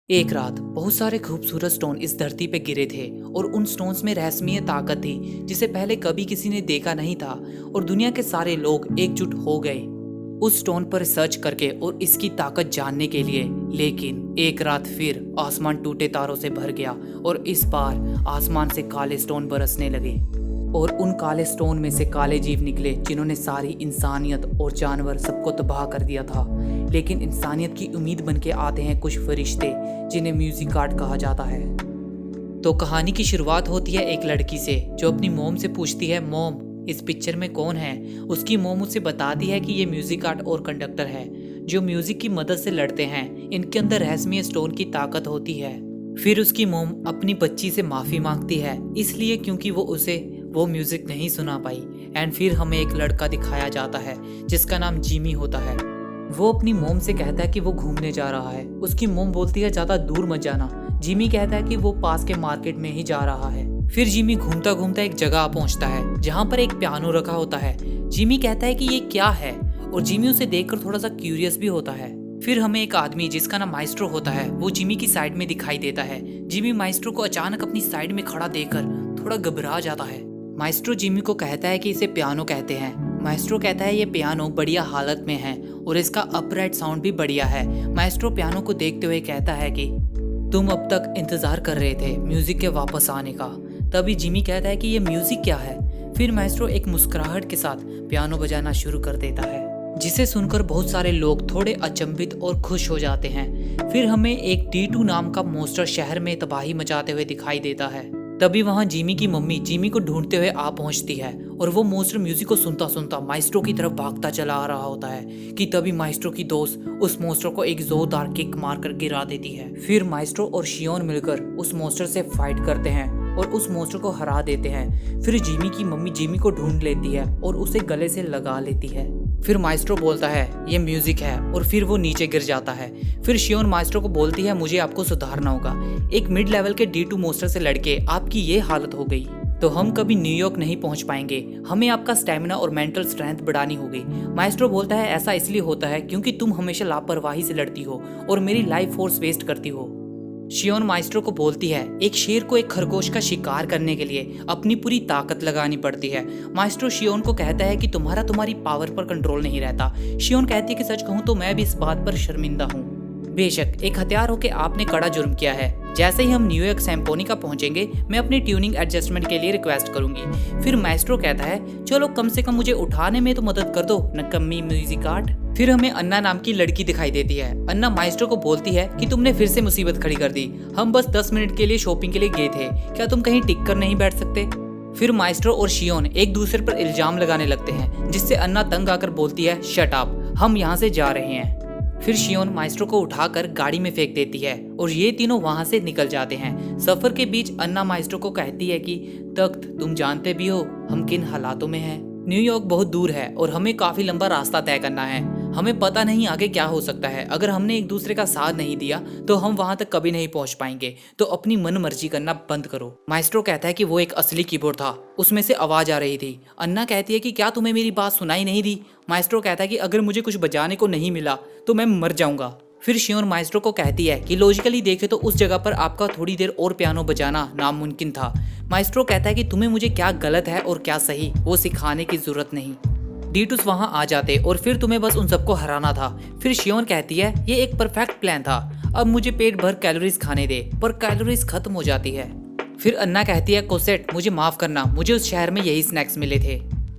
एक रात बहुत सारे खूबसूरत स्टोन इस धरती पे गिरे थे और उन स्टोन्स में रहस्यमय ताकत थी जिसे पहले कभी किसी ने देखा नहीं था। और दुनिया के सारे लोग एकजुट हो गए उस स्टोन पर सर्च करके और इसकी ताकत जानने के लिए। लेकिन एक रात फिर आसमान टूटे तारों से भर गया और इस बार आसमान से काले स्टोन बरसने लगे और उन काले स्टोन में से काले जीव निकले जिन्होंने सारी इंसानियत और जानवर सबको तबाह कर दिया था। लेकिन इंसानियत की उम्मीद बन के आते हैं कुछ फरिश्ते जिन्हें म्यूजिक कार्ड कहा जाता है। तो कहानी की शुरुआत होती है एक लड़की से जो अपनी मोम से पूछती है, मोम इस पिक्चर में कौन है। उसकी मोम उसे बताती है कि ये म्यूजिक आर्ट और कंडक्टर है जो म्यूजिक की मदद से लड़ते हैं। इनके अंदर रहस्यमय स्टोन की ताकत होती है। फिर उसकी मोम अपनी बच्ची से माफी मांगती है इसलिए क्योंकि वो म्यूजिक नहीं सुना पाई। एंड फिर हमें एक लड़का दिखाया जाता है जिसका नाम जिमी होता है। वो अपनी मोम से कहता है कि वो घूमने जा रहा है। उसकी मोम बोलती है ज्यादा दूर मत जाना। जिमी कहता है कि वो पास के मार्केट में ही जा रहा है। फिर जिमी घूमता घूमता एक जगह पहुंचता है जहाँ पर एक पियानो रखा होता है। जिमी कहता है कि ये क्या है और जिमी उसे देखकर थोड़ा सा क्यूरियस भी होता है। फिर हमें एक आदमी जिसका नाम माइस्ट्रो होता है वो जिमी की साइड में दिखाई देता है। जिमी माइस्ट्रो को अचानक अपनी साइड में खड़ा देखकर थोड़ा घबरा जाता है। माइस्ट्रो जिमी को कहता है कि इसे पियानो कहते हैं। माइस्ट्रो कहता है ये पियानो बढ़िया हालत में है और इसका अपराइट साउंड भी बढ़िया है। माइस्ट्रो पियानो को देखते हुए कहता है कि तुम अब तक इंतजार कर रहे थे म्यूजिक के वापस आने का। तभी जिमी कहता है कि ये म्यूजिक क्या है। फिर माइस्ट्रो एक मुस्कुराहट के साथ पियानो बजाना शुरू कर देता है जिसे सुनकर बहुत सारे लोग थोड़े अचंभित और खुश हो जाते हैं। फिर हमें एक D2 नाम का मोस्टर शहर में तबाही मचाते हुए दिखाई देता है। तभी वहां जिमी की मम्मी जिमी को ढूंढते हुए आ पहुंचती है और वो मोस्टर म्यूजिक को सुनता सुनता माइस्ट्रो की तरफ भागता चला आ रहा होता है कि तभी माइस्ट्रो की दोस्त उस मोस्टर को एक जोरदार किक मारकर गिरा देती है। फिर माइस्ट्रो और शियोन मिलकर उस मोस्टर से फाइट करते हैं और उस मोस्टर को हरा देते हैं। फिर जिमी की मम्मी जिमी को ढूंढ लेती है और उसे गले से लगा लेती है। फिर माइस्ट्रो बोलता है ये म्यूजिक है और फिर वो नीचे गिर जाता है। फिर शियोन माइस्ट्रो को बोलती है मुझे आपको सुधारना होगा। एक मिड लेवल के D2 मोस्टर से लड़के आपकी ये हालत हो गई तो हम कभी न्यूयॉर्क नहीं पहुंच पाएंगे। हमें आपका स्टेमिना और मेंटल स्ट्रेंथ बढ़ानी होगी। माइस्ट्रो बोलता है ऐसा इसलिए होता है क्योंकि तुम हमेशा लापरवाही से लड़ती हो और मेरी लाइफ फोर्स वेस्ट करती हो। शियोन माइस्ट्रो को बोलती है एक शेर को एक खरगोश का शिकार करने के लिए अपनी पूरी ताकत लगानी पड़ती है। माइस्ट्रो शियोन को कहता है कि तुम्हारी पावर पर कंट्रोल नहीं रहता। शियोन कहती है कि सच कहूँ तो मैं भी इस बात पर शर्मिंदा हूँ। बेशक एक हथियार होके आपने कड़ा जुर्म किया है। जैसे ही हम न्यूयॉर्क सिम्फोनी पहुंचेंगे मैं अपनी ट्यूनिंग एडजस्टमेंट के लिए रिक्वेस्ट करूंगी। फिर माइस्ट्रो कहता है चलो कम से कम मुझे उठाने में तो मदद कर दो नकम्मी म्यूजिक आर्ट। फिर हमें अन्ना नाम की लड़की दिखाई देती है। अन्ना माइस्ट्रो को बोलती है कि तुमने फिर से मुसीबत खड़ी कर दी। हम बस 10 मिनट के लिए शॉपिंग के लिए गए थे, क्या तुम कहीं टिक कर नहीं बैठ सकते। फिर माइस्ट्रो और शियोन एक दूसरे पर इल्जाम लगाने लगते हैं जिससे अन्ना तंग आकर बोलती है शट अप, हम यहाँ से जा रहे हैं। फिर शियोन माइस्ट्रो को उठाकर गाड़ी में फेंक देती है और ये तीनों वहां से निकल जाते हैं। सफर के बीच अन्ना माइस्ट्रो को कहती है कि तख्त तुम जानते भी हो हम किन हालातों में हैं। न्यूयॉर्क बहुत दूर है और हमें काफी लंबा रास्ता तय करना है। हमें पता नहीं आगे क्या हो सकता है। अगर हमने एक दूसरे का साथ नहीं दिया तो हम वहां तक कभी नहीं पहुंच पाएंगे। तो अपनी मन मर्जी करना बंद करो। माइस्ट्रो कहता है कि वो एक असली कीबोर्ड था, उसमें से आवाज आ रही थी। अन्ना कहती है कि क्या तुम्हें मेरी बात सुनाई नहीं दी। माइस्ट्रो कहता है कि अगर मुझे कुछ बजाने को नहीं मिला तो मैं मर जाऊंगा। फिर शियोन माइस्ट्रो को कहती है कि लॉजिकली देखे तो उस जगह पर आपका थोड़ी देर और पियानो बजाना नामुमकिन था। माइस्ट्रो कहता है कि तुम्हें मुझे क्या गलत है और क्या सही वो सिखाने की जरूरत नहीं। D2 वहां आ जाते और फिर तुम्हें बस उन सबको हराना था। फिर शियोन कहती है ये एक परफेक्ट प्लान था, अब मुझे पेट भर कैलोरीज खाने दे, पर कैलोरीज खत्म हो जाती है। फिर अन्ना कहती है कोसेट मुझे माफ करना, मुझे उस शहर में यही स्नैक्स मिले थे।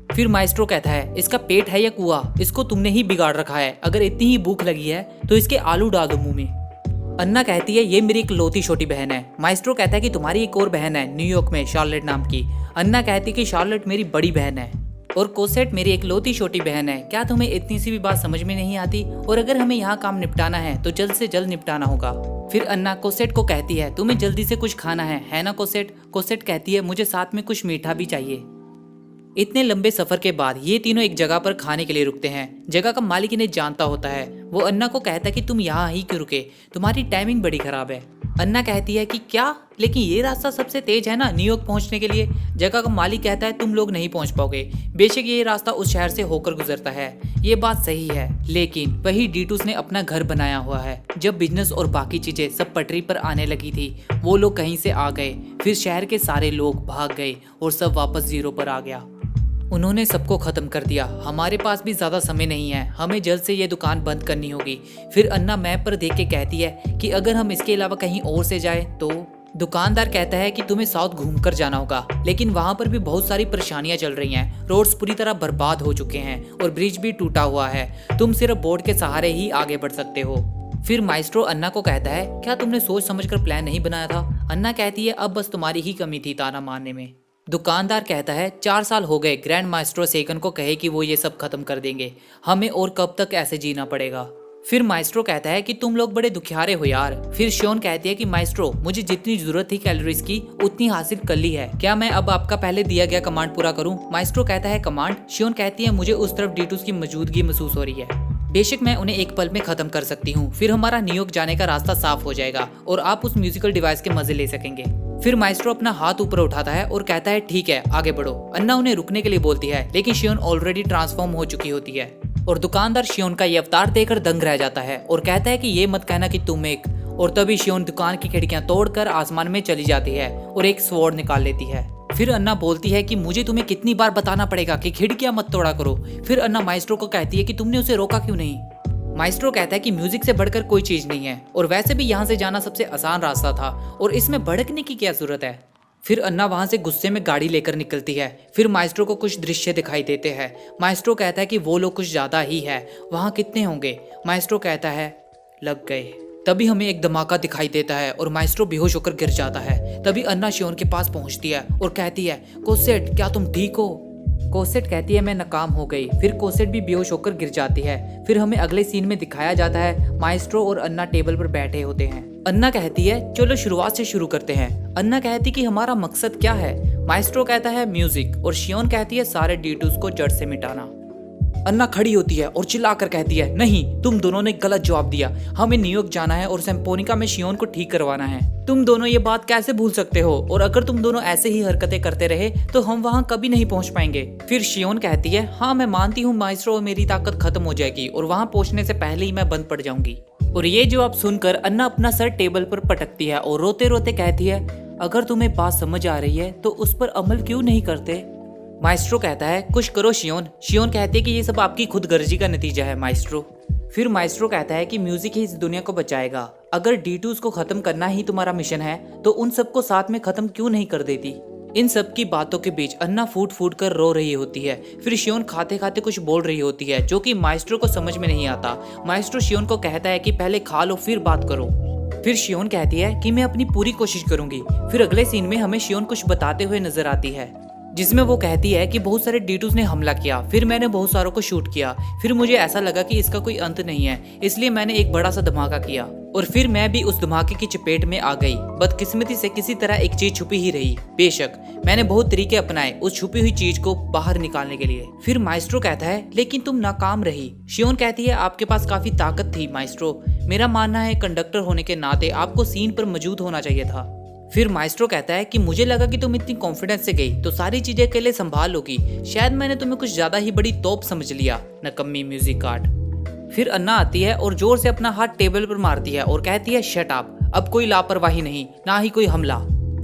फिर माइस्ट्रो कहता है इसका पेट है या कुआ, इसको तुमने ही बिगाड़ रखा है। अगर इतनी ही भूख लगी है तो इसके आलू डाल दो मुंह में। अन्ना कहती है ये मेरी इकलौती छोटी बहन है। माइस्ट्रो कहता है कि तुम्हारी एक और बहन है न्यूयॉर्क में शार्लेट नाम की। अन्ना कहती है कि शार्लेट मेरी बड़ी बहन है और कोसेट मेरी इकलौती छोटी बहन है। क्या तुम्हें इतनी सी भी बात समझ में नहीं आती। और अगर हमें यहाँ काम निपटाना है तो जल्द से जल्द निपटाना होगा। फिर अन्ना कोसेट को कहती है तुम्हें जल्दी से कुछ खाना है ना कोसेट। कोसेट कहती है मुझे साथ में कुछ मीठा भी चाहिए। इतने लंबे सफर के बाद ये तीनों एक जगह पर खाने के लिए रुकते हैं। जगह का मालिक इन्हें जानता होता है। वो अन्ना को कहता है कि तुम यहाँ ही क्यों रुके, तुम्हारी टाइमिंग बड़ी खराब है। अन्ना कहती है कि क्या, लेकिन ये रास्ता सबसे तेज है ना न्यूयॉर्क पहुंचने के लिए। जगह का मालिक कहता है तुम लोग नहीं पहुंच पाओगे, बेशक ये रास्ता उस शहर से होकर गुजरता है। ये बात सही है, लेकिन वही डीटूस ने अपना घर बनाया हुआ है। जब बिजनेस और बाकी चीजें सब पटरी पर आने लगी थी, वो लोग कहीं से आ गए, फिर शहर के सारे लोग भाग गए और सब वापस जीरो पर आ गया। उन्होंने सबको खत्म कर दिया। हमारे पास भी ज्यादा समय नहीं है, हमें जल्द से ये दुकान बंद करनी होगी। फिर अन्ना मैप पर देख के कहती है कि अगर हम इसके अलावा कहीं और से जाए तो। दुकानदार कहता है कि तुम्हें साउथ घूमकर जाना होगा, लेकिन वहां पर भी बहुत सारी परेशानियां चल रही हैं। रोड्स पूरी तरह बर्बाद हो चुके हैं और ब्रिज भी टूटा हुआ है। तुम सिर्फ बोर्ड के सहारे ही आगे बढ़ सकते हो। फिर माइस्ट्रो अन्ना को कहता है क्या तुमने सोच समझकर प्लान नहीं बनाया था? अन्ना कहती है अब बस तुम्हारी ही कमी थी ताना मारने में। दुकानदार कहता है 4 साल हो गए ग्रैंड माइस्ट्रो सेगन को कहे कि वो ये सब खत्म कर देंगे, हमें और कब तक ऐसे जीना पड़ेगा। फिर माइस्ट्रो कहता है कि तुम लोग बड़े दुखियारे हो यार। फिर शियोन कहती है कि माइस्ट्रो मुझे जितनी जरूरत थी कैलोरीज की उतनी हासिल कर ली है, क्या मैं अब आपका पहले दिया गया कमांड पूरा करूं? माइस्ट्रो कहता है कमांड। शियोन कहती है मुझे उस तरफ डीटूस की मौजूदगी महसूस हो रही है, बेशक मैं उन्हें एक पल में खत्म कर सकती हूँ। फिर हमारा न्यूयॉर्क जाने का रास्ता साफ हो जाएगा और आप उस म्यूजिकल डिवाइस के मजे ले सकेंगे। फिर माइस्ट्रो अपना हाथ ऊपर उठाता है और कहता है ठीक है आगे बढ़ो। अन्ना उन्हें रुकने के लिए बोलती है, लेकिन शियोन ऑलरेडी ट्रांसफॉर्म हो चुकी होती है और दुकानदार शियोन का ये अवतार देखकर दंग रह जाता है और कहता है कि ये मत कहना कि तुम एक। और तभी शियोन दुकान की खिड़कियां तोड़कर आसमान में चली जाती है और एक स्वॉर्ड निकाल लेती है। फिर अन्ना बोलती है कि मुझे तुम्हें कितनी बार बताना पड़ेगा कि खिड़कियां मत तोड़ा करो। फिर अन्ना माइस्ट्रो को कहती है कि तुमने उसे रोका क्यों नहीं? माइस्ट्रो कहता है कि म्यूजिक से बढ़कर कोई चीज नहीं है और वैसे भी यहाँ से जाना सबसे आसान रास्ता था और इसमें भड़कने की क्या जरूरत है। फिर अन्ना वहां से गुस्से में गाड़ी लेकर निकलती है। फिर माइस्ट्रो को कुछ दृश्य दिखाई देते हैं। माइस्ट्रो कहता है कि वो लोग कुछ ज्यादा ही है, वहां कितने होंगे? माइस्ट्रो कहता है लग गए। तभी हमें एक धमाका दिखाई देता है और माइस्ट्रो बेहोश होकर गिर जाता है। तभी अन्ना शियोन के पास पहुंचती है और कहती है कोसेट क्या तुम ठीक हो? कोसेट कहती है मैं नाकाम हो गई। फिर कोसेट भी बेहोश होकर गिर जाती है। फिर हमें अगले सीन में दिखाया जाता है माइस्ट्रो और अन्ना टेबल पर बैठे होते हैं। अन्ना कहती है चलो शुरुआत से शुरू करते हैं। अन्ना कहती कि हमारा मकसद क्या है? माइस्ट्रो कहता है म्यूजिक और शियोन कहती है सारे डीटूस को जड़ से मिटाना। अन्ना खड़ी होती है और चिल्लाकर कहती है नहीं, तुम दोनों ने गलत जवाब दिया। हमें न्यूयॉर्क जाना है और सैम्पोनिका में शियोन को ठीक करवाना है। तुम दोनों ये बात कैसे भूल सकते हो? और अगर तुम दोनों ऐसे ही हरकतें करते रहे तो हम वहाँ कभी नहीं पहुँच पाएंगे। फिर शियोन कहती है हाँ मैं मानती हूँ माइस्ट्रो, मेरी ताकत खत्म हो जाएगी और वहाँ पहुँचने से पहले ही मैं बंद पड़ जाऊंगी। और ये जवाब सुनकर अन्ना अपना सर टेबल पर पटकती है और रोते रोते कहती है अगर तुम्हें बात समझ आ रही है तो उस पर अमल क्यों नहीं करते? माइस्ट्रो कहता है कुछ करो शियोन। शियोन कहती है कि ये सब आपकी खुदगर्जी का नतीजा है माइस्ट्रो। फिर माइस्ट्रो कहता है कि म्यूजिक ही इस दुनिया को बचाएगा। अगर डीटूस को खत्म करना ही तुम्हारा मिशन है तो उन सबको साथ में खत्म क्यों नहीं कर देती? इन सब की बातों के बीच अन्ना फूट फूट कर रो रही होती है। फिर शियोन खाते खाते कुछ बोल रही होती है जो कि माइस्ट्रो को समझ में नहीं आता। माइस्ट्रो शियोन को कहता है कि पहले खा लो फिर बात करो। फिर शियोन कहती है कि मैं अपनी पूरी कोशिश करूंगी। फिर अगले सीन में हमें शियोन कुछ बताते हुए नजर आती है जिसमें वो कहती है कि बहुत सारे डीटूस ने हमला किया, फिर मैंने बहुत सारों को शूट किया। फिर मुझे ऐसा लगा कि इसका कोई अंत नहीं है, इसलिए मैंने एक बड़ा सा धमाका किया और फिर मैं भी उस धमाके की चपेट में आ गई। बदकिस्मती से किसी तरह एक चीज छुपी ही रही। बेशक मैंने बहुत तरीके अपनाए उस छुपी हुई चीज को बाहर निकालने के लिए। फिर माइस्ट्रो कहता है लेकिन तुम नाकाम रही। शियोन कहती है आपके पास काफी ताकत थी माइस्ट्रो, मेरा मानना है कंडक्टर होने के नाते आपको सीन पर मौजूद होना चाहिए था। फिर माइस्ट्रो कहता है कि मुझे लगा कि तुम इतनी कॉन्फिडेंस से गई तो सारी चीजें अकेले संभाल लोगी, शायद मैंने तुम्हें कुछ ज्यादा ही बड़ी तोप समझ लिया, नकम्मी म्यूजिक कार्ड। फिर अन्ना आती है और जोर से अपना हाथ टेबल पर मारती है और कहती है शट अप, अब कोई लापरवाही नहीं, ना ही कोई हमला।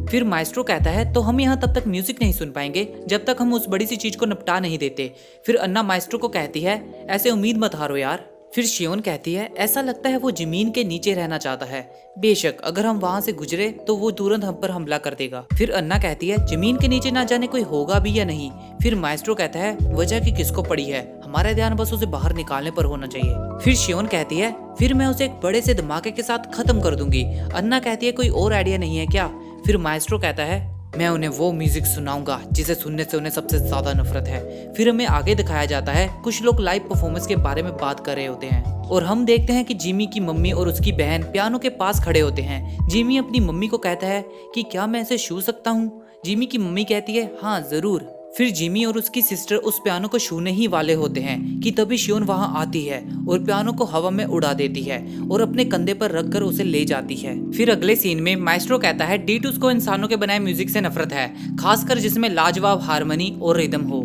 फिर माइस्ट्रो कहता है तो हम यहाँ तब तक म्यूजिक नहीं सुन पाएंगे जब तक हम उस बड़ी सी चीज को निपटा नहीं देते। फिर अन्ना माइस्ट्रो को कहती है ऐसे उम्मीद मत हारो यार। फिर शियोन कहती है ऐसा लगता है वो जमीन के नीचे रहना चाहता है, बेशक अगर हम वहां से गुजरे तो वो तुरंत हम पर हमला कर देगा। फिर अन्ना कहती है जमीन के नीचे ना जाने कोई होगा भी या नहीं। फिर माइस्ट्रो कहता है वजह की किसको पड़ी है, हमारा ध्यान बस उसे बाहर निकालने पर होना चाहिए। फिर शियोन कहती है फिर मैं उसे एक बड़े से धमाके के साथ खत्म कर दूंगी। अन्ना कहती है कोई और आइडिया नहीं है क्या? फिर माइस्ट्रो कहता है मैं उन्हें वो म्यूजिक सुनाऊंगा जिसे सुनने से उन्हें सबसे ज्यादा नफरत है। फिर हमें आगे दिखाया जाता है कुछ लोग लाइव परफॉर्मेंस के बारे में बात कर रहे होते हैं और हम देखते हैं कि जिमी की मम्मी और उसकी बहन पियानो के पास खड़े होते हैं। जिमी अपनी मम्मी को कहता है कि क्या मैं इसे छू सकता हूँ? जिमी की मम्मी कहती है हाँ जरूर। फिर जिमी और उसकी सिस्टर उस पियानो को छूने ही वाले होते हैं कि तभी शियोन वहां आती है और पियानो को हवा में उड़ा देती है और अपने कंधे पर रखकर उसे ले जाती है। फिर अगले सीन में माइस्ट्रो कहता है डीटूस को इंसानों के बनाए म्यूजिक से नफरत है, खासकर जिसमें लाजवाब हारमोनी और रिदम हो।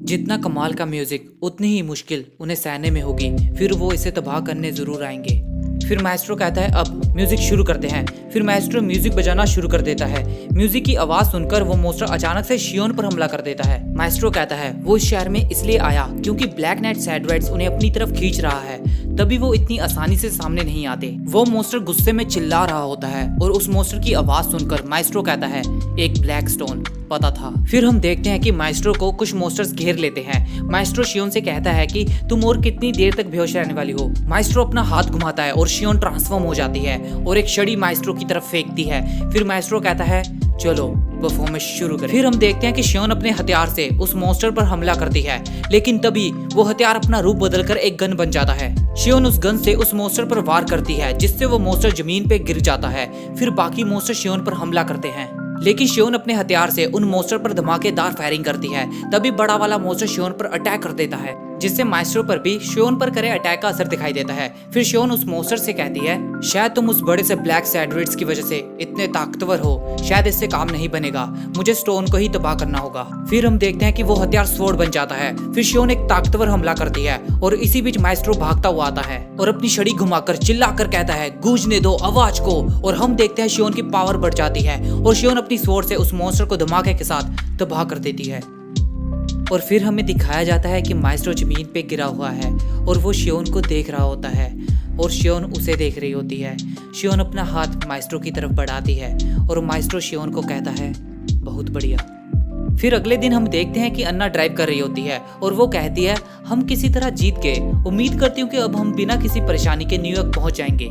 जितना कमाल का म्यूजिक उतनी ही मुश्किल उन्हें सहने में होगी, फिर वो इसे तबाह करने जरूर आएंगे। फिर माइस्ट्रो कहता है अब म्यूजिक शुरू करते हैं। फिर माइस्ट्रो म्यूजिक बजाना शुरू कर देता है। म्यूजिक की आवाज सुनकर वो मॉन्स्टर अचानक से शियोन पर हमला कर देता है। माइस्ट्रो कहता है वो इस शहर में इसलिए आया क्योंकि ब्लैक नाइट सैडराइट्स उन्हें अपनी तरफ खींच रहा है, तभी वो इतनी आसानी से सामने नहीं आते। वो मॉन्स्टर गुस्से में चिल्ला रहा होता है और उस मॉन्स्टर की आवाज सुनकर माइस्ट्रो कहता है एक ब्लैक स्टोन, पता था। फिर हम देखते हैं कि माइस्ट्रो को कुछ मॉन्स्टर्स घेर लेते हैं। माइस्ट्रो शियोन से कहता है कि तुम और कितनी देर तक बेहोश रहने वाली हो। माइस्ट्रो अपना हाथ घुमाता है और शियोन ट्रांसफॉर्म हो जाती है और एक छड़ी माइस्ट्रो की तरफ फेंकती है। फिर माइस्ट्रो कहता है चलो परफॉर्मेंस शुरू करें। फिर हम देखते हैं कि शियोन अपने हथियार से उस मॉन्स्टर पर हमला करती है, लेकिन तभी वो हथियार अपना रूप बदलकर एक गन बन जाता है। शियोन उस गन से उस मॉन्स्टर पर वार करती है, जिससे वो मॉन्स्टर जमीन पे गिर जाता है। फिर बाकी मॉन्स्टर शियोन पर हमला करते हैं, लेकिन शियोन अपने हथियार से उन मॉन्स्टर पर धमाकेदार फायरिंग करती है। तभी बड़ा वाला मॉन्स्टर शियोन पर अटैक कर देता है, जिससे माइस्ट्रो पर भी शियोन पर करे अटैक का असर दिखाई देता है। फिर शियोन उस मॉन्स्टर से कहती है शायद तुम उस बड़े से ब्लैक सैडराइट्स की वजह से इतने ताकतवर हो, शायद इससे काम नहीं बनेगा, मुझे स्टोन को ही तबाह करना होगा। फिर हम देखते हैं कि वो हथियार स्वॉर्ड बन जाता है। फिर शियोन एक ताकतवर हमला करती है और इसी बीच माइस्ट्रो भागता हुआ आता है और अपनी छड़ी घुमाकर चिल्लाकर कहता है गूंजने दो आवाज को। और हम देखते हैं शियोन की पावर बढ़ जाती है और शियोन अपनी स्वॉर्ड से उस मॉन्स्टर को धमाके के साथ तबाह कर देती है। और फिर हमें दिखाया जाता है कि माइस्ट्रो जमीन पे गिरा हुआ है और वो शियोन को देख रहा होता है और शियोन उसे देख रही होती है। शियोन अपना हाथ माइस्ट्रो की तरफ बढ़ाती है और माइस्ट्रो शियोन को कहता है बहुत बढ़िया। फिर अगले दिन हम देखते हैं कि अन्ना ड्राइव कर रही होती है और वो कहती है हम किसी तरह जीत गए, उम्मीद करती हूँ कि अब हम बिना किसी परेशानी के न्यूयॉर्क पहुंच जाएंगे।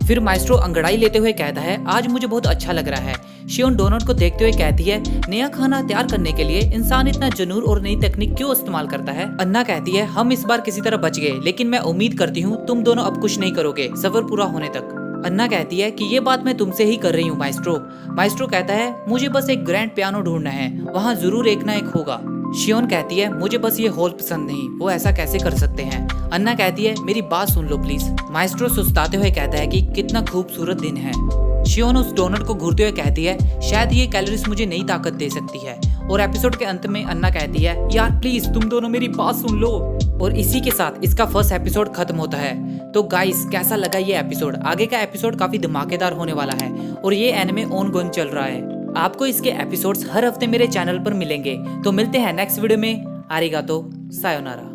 फिर माइस्ट्रो अंगड़ाई लेते हुए कहता है आज मुझे बहुत अच्छा लग रहा है। शियोन डोनट को देखते हुए कहती है नया खाना तैयार करने के लिए इंसान इतना जुनून और नई तकनीक क्यों इस्तेमाल करता है। अन्ना कहती है हम इस बार किसी तरह बच गए, लेकिन मैं उम्मीद करती हूँ तुम दोनों अब कुछ नहीं करोगे सफर पूरा होने तक। अन्ना कहती है कि ये बात मैं तुमसे ही कर रही हूँ माइस्ट्रो। माइस्ट्रो कहता है मुझे बस एक ग्रैंड पियानो ढूंढना है, वहाँ जरूर एक ना एक होगा। शियोन कहती है मुझे बस ये हॉल पसंद नहीं, वो ऐसा कैसे कर सकते हैं। अन्ना कहती है मेरी बात सुन लो प्लीज। माइस्ट्रो सुस्ताते हुए कहता है कि कितना खूबसूरत दिन है। शियोन उस डोनट को घूरते हुए कहती है शायद ये कैलोरीज मुझे नई ताकत दे सकती है। और एपिसोड के अंत में अन्ना कहती है यार प्लीज तुम दोनों मेरी बात सुन लो। और इसी के साथ इसका फर्स्ट एपिसोड खत्म होता है। तो गाइस कैसा लगा ये एपिसोड? आगे का एपिसोड काफी धमाकेदार होने वाला है और ये एनिमे ऑनगोइंग चल रहा है। आपको इसके एपिसोड्स हर हफ्ते मेरे चैनल पर मिलेंगे। तो मिलते हैं नेक्स्ट वीडियो में। आरिगातो सायोनारा।